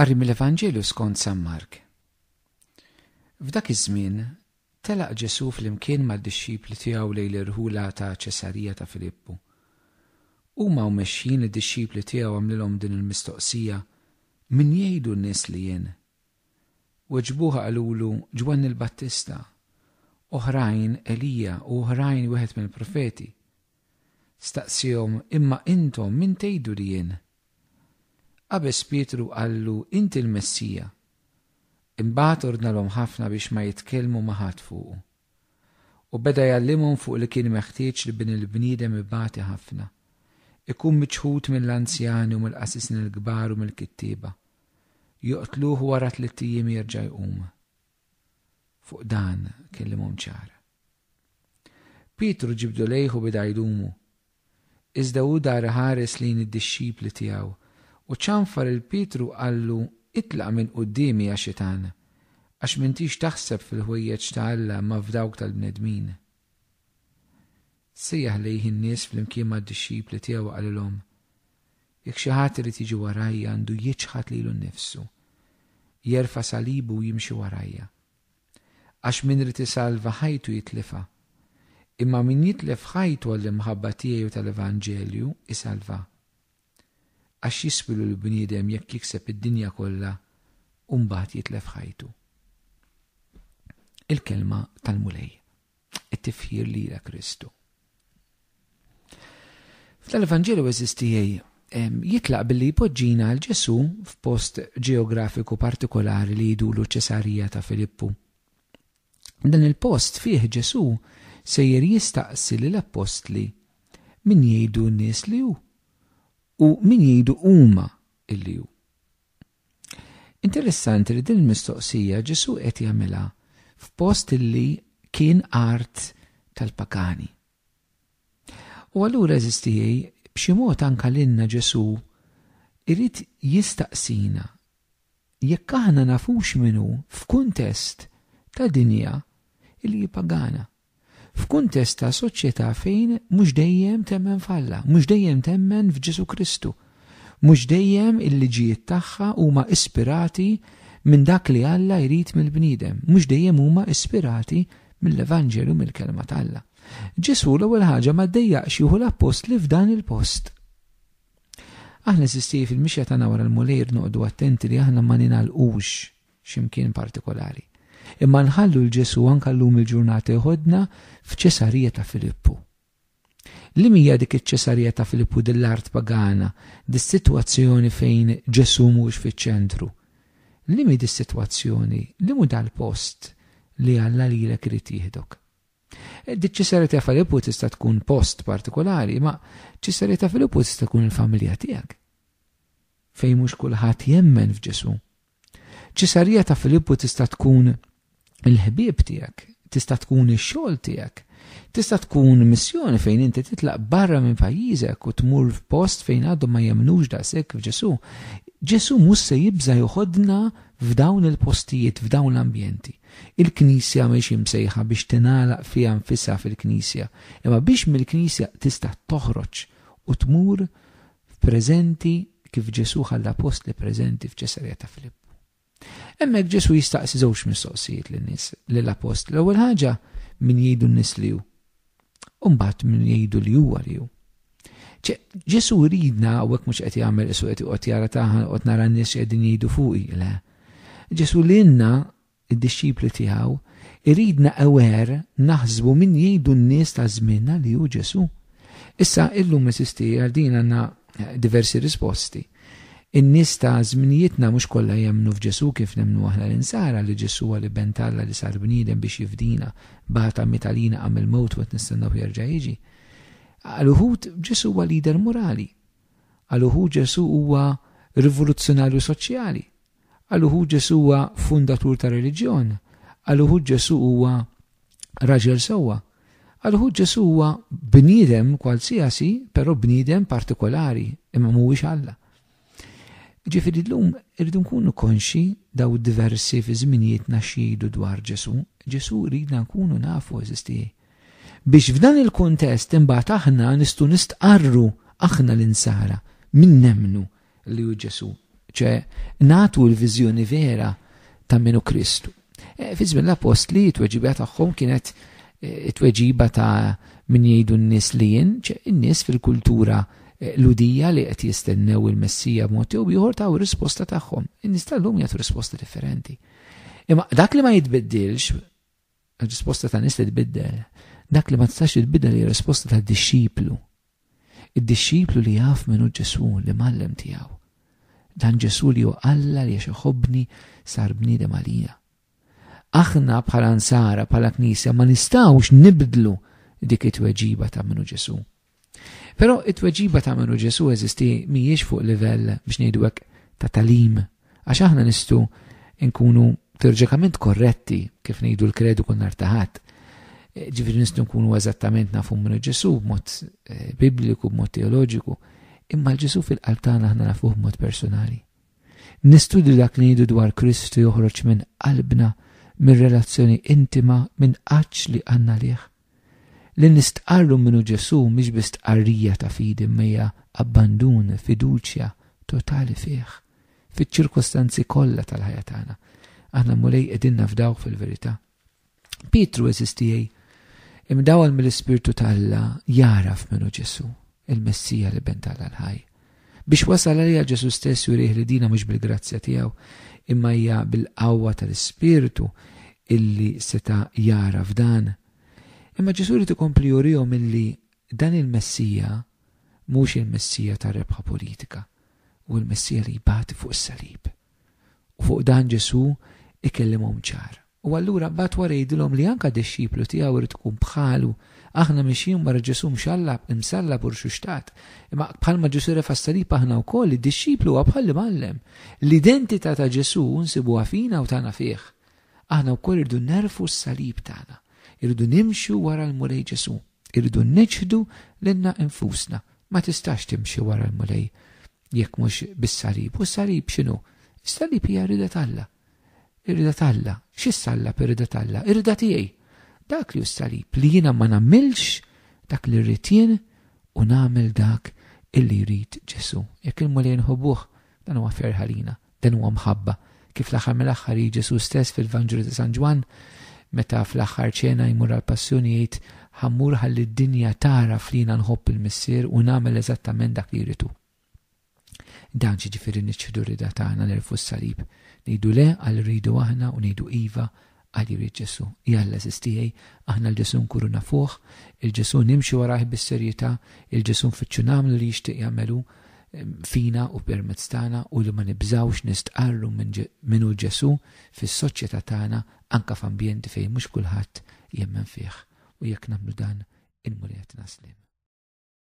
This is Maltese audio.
Qari mill-Evanġelju skont San Mark. F'dak iż-żmien telaq Ġesu flimkien mad-dixxipli tiegħu lejn l-irħula ta' Ċesarija ta' Filippu. Huma mmexxin id-dixxipli tiegħu għamlilhom din il-mistoqsija: min jgħidu n-nies li jien? Weġbuha qalulu Ġwanni l-Battista, oħrajn Elija u oħrajn wieħed mill-profeti. Staqsihom: imma intom min tgħidu li jien? Qabes Pietru qallu: inti l-Messija. Imbagħad ordnalhom ħafna biex ma jitkellmu ma' ħadd fuqu. U beda jgħallimhom fuq li kien meħtieġ li bin il-bniedem ibati ħafna, ikun miċħud mill-anzjani u mill-qasisin il-kbar u mill-kittieba, joqtluh wara 3 ijiem jerġa' jqum. Fuq dan kellimhom ċara. Pietru ġibdu lejh u beda jlumu, iżda hu dar ħares lejn id-dixxipli tiegħu u ċanfar il-Pietru qallu: itlaq minn qudiemi ya Xitan, għax m'intix taħseb fil-ħwejjeġ ta' Alla ma f'dawk tal-bnedmin. Sejjaħ lejh in-nies flimkien mad-dixxipli tiegħu qalilhom: jekk xi ħadd irid jiġi warajja għandu jiċħad lilu nnifsu, jerfa' salibu u jimxi warajja. Għax min irid isalva ħajtu jitlifha, imma min jitlef ħajtu għall-imħabba tiegħu tal-Evanġelju isalva. Għax jiswilu l-bniedem jekk jikseb id-dinja kollha u mbagħad jitlef ħajtu. Il-kelma tal-mulej, it-tifħir lila Kristu. Fl-Evanġelju eżistijej jitlaq billi jpoġġina l-Ġesu f'post ġeografiku partikolari li jdulu Ċesarija ta' Filippu. Dan il-post fih Ġesu sejjer jistaqsi lill-apostli min jgħidu n-nies li hu u min jgħidu huma illi hu. Interessanti li din il-mistoqsija Ġesu qed jagħmilha f'post illi kien art tal-pagani. U allura eżistijej b'xi mod anke lilna Ġesu irid jistaqsina jekk aħna nafux minhu f'kuntest ta' dinja illi pagana, f'kuntest ta' soċjetà fejn mhux dejjem temmen f'Alla, mhux dejjem temmen f'Ġesu Kristu, mhux dejjem il-liġijiet tagħha huma ispirati minn dak li Alla jrid mill-bniedem, mhux dejjem huma ispirati mill-Evanġelju mill-kelma t'Alla. Ġesu l-ewwel ħaġa ma ddejjaqx jieħu l-appost li f'dan il-post. Aħna eżistij fil-mixja tagħna wara l-mulejr noqogħdu attenti li aħna ma ninagħlqux x'imkien partikolari, imma nħallu l-Ġesu anke llum il-ġurnata jħoddna f'Ċesarija ta' Filippu. Li hija dik iċ-Ċesarija ta' Filippu dell-art pagana, dis-sitwazzjoni fejn Ġesu mhux fiċ-ċentru? Li mi dis-sitwazzjoni, li mu dal-post li Alla lilek irid jieħdok? Dik-Ċesarija ta' Filippu tista' tkun post partikolari, ma Ċesarija ta' Filippu tista' tkun il-familja tiegħek fejn mhux kulħadd jemmen f'Ġesu. Ċesarija ta' Filippu tista' tkun il-ħbieb tiegħek, tista' tkun ix-xogħol tiegħek, tista' tkun missjoni fejn inti titlaq barra minn pajjiżek u tmur f'post fejn għadhom ma jemnux daqshekk f'Ġesu. Ġesu mhux se jibża joħodna f'dawn il-postijiet, f'dawn l-ambjenti. Il-Knisja mhix imsejħa biex tingħalaq fiha nfisha fil-Knisja, imma biex mill-Knisja tista' toħroġ u tmur preżenti kif Ġesu ħalla post li preżenti f'Ċesarija ta' Filippu. Hemmhekk Ġesu jistaqsi żewġ mistoqsijiet lin-nies lill-Apost. L-ewwel ħaġa min jgħidu n-nies li hu, u mbagħad min jgħidu li huwa li hu. Ġesu ridna hawnhekk mhux qed jagħmel isu qed joqgħod jara taħan qed nara n-nies qegħdin jgħidu fuqi, le. Ġesu lilna id-dixxipli tiegħu iridna awer naħsbu min jgħidu n-nies ta' żmienna li hu Ġesu. Issa illum eżisti għal din għandna diversi risposti. In-nies ta' żminijietna mhux kollha jemmnu f'Ġesu kif nemmnu aħna l-insara li Ġesu huwa li bent Alla li sar bniedem biex jifdina, bata mitalina għamel mewt u qed nistennew jerġa' jiġi. Għal-uħud Ġesu huwa lider morali, għal-uħud Ġesu huwa rivoluzzjonarju soċjali, għal-uħud Ġesu huwa fundatur ta' reliġjon, għal-uħud Ġesu huwa raġel sewwa, għal-uħud Ġesu huwa bniedem kwalsiasi, però bniedem partikolari, imma mhuwiex Alla. Ġifieri llum irridu nkunu konxi daw diversi fi żminijietna x'jgħidu dwar Ġesu. Ġesu ridna nkunu nafu eżistih. Biex f'dan il-kuntest imbagħad aħna nistgħu nistqarru aħna l-insara min nemmnu li hu Ġesu ċe natu l-viżjoni vera ta' minu Kristu. Fi żmien l-apostli it-tweġiba tagħhom kienet it-tweġiba ta' min jgħidu n-nies li n-nies fil-kultura l-udija li qed jistennew il-Messija b'mod jew ieħor taw ir-risposta tagħhom. In-nies tal-lum jagħtu risposta differenti. Imma dak li ma jitbiddilx, il-risposta ta' nies li tbiddel, dak li ma tistax titbiddel hija risposta ta' dixxiplu. Id-dixxiplu li jaf minnu Ġesu li mallem tiegħu. Dan Ġesu li hu Alla li għax iħobbni sar bniedem għalija. Aħna bħala nsara bħala Knisja ma nistgħux nibdlu dik it-tweġiba ta' minnu Ġesu. Però it-tweġiba ta' minnu Ġesu eżisti mhijiex fuq livell biex ngħidu hekk ta' talim, għax aħna nistgħu nkunu teoloġikament korretti kif ngħidu l-kredu kull nhar ta' Ħadd. Ġifieri nistgħu nkunu eżattament nafu minnu Ġesu b'mod bibliku, b'mod teoloġiku, imma l-Ġesu fil-qalb tagħna aħna nafuh b'mod personali. Nistudju dak li ngħidu dwar Kristu joħroġ minn qalbna, minn relazzjoni intima, minn qaċ li għandna lih. Li nistqarru minnu Ġesu mhix biss tqarrija ta' fidi imma abbandun, fiduċja totali fih, fiċ-ċirkostanzi kollha tal-ħajja tagħna. Aħna mulej qegħdin nafdaw fil-verità. Pietru eżistijej imdawal mill-Ispirtu tal-Alla jaraf minnu Ġesu, il-Messija li bentala l-ħaj. Biex wasal għalija Ġesu stess jurih li dina mhux bil-grazzja tiegħu imma hija bil-qawwa tal-Ispirtu illi seta' jaraf dan. Imma Ġesu li tikompli jurihom illi dan il-Messija mhux il-Messija ta' rebħa politika u l-Messija li jbati fuq is-salib. U fuq dan Ġesu ikellimhom ċar. U allura mbagħad wara jgħidilhom li anke d-dixxiplu tiegħu irid tkun bħalu aħna mixjin wara Ġesu msallab u rxuxtat. Imma bħalma Ġesu refa' s-salib aħna wkoll id-dixxiplu huwa bħal mallem. L-identità ta' Ġesu nsibuha fina u tagħna fih. Aħna wkoll irdu nerfu s-salib tagħna. Irridu nimxu wara l-mulej Ġesu. Irridu niġħdu lilna infusna. Ma tistax timxi wara l-mulej jekk mhux bis-salib. U s-salib x'inhu? Is-salib hija rida Alla. Irrida Alla. X'issallab irrida Alla? Irrida tiegħi. Dak li s-salib li jiena ma nagħmilx dak li rrid jien u nagħmel dak illi jrid Ġesu. Jekk il-mulej nħobbuh dan huwa ferħalina, dan huwa mħabba. Kif l-aħħar mill-aħħar Ġesu stess fil-Vanġelu ta' San Ġwan meta fl-aħħar ċena jmur għall-Passjoni jgħid ħammur ħalli d-dinja taraf li jiena nħobb il-Missier u nagħmel eżattament dak li jridu. Dan ġifieri niċċedu rida tagħna nerfu s-salib. Ngħidu le għal rridu aħna u ngħidu iva għal jrid Ġesu. Jalla sistijaj aħna l-Ġesu nkunu nafuh, il-Ġesu nimxu warah bis-serjetà, il-Ġesu nfittxu nagħmlu li jixtieq jagħmelu fina u permezz tagħna u li ma nibżawx nistqarru minnu Ġesu fis-soċjetà tagħna anke f'ambjenti fejn mhux kulħadd jemmen fih. U jekk nagħmlu dan il-mulej qed naslim.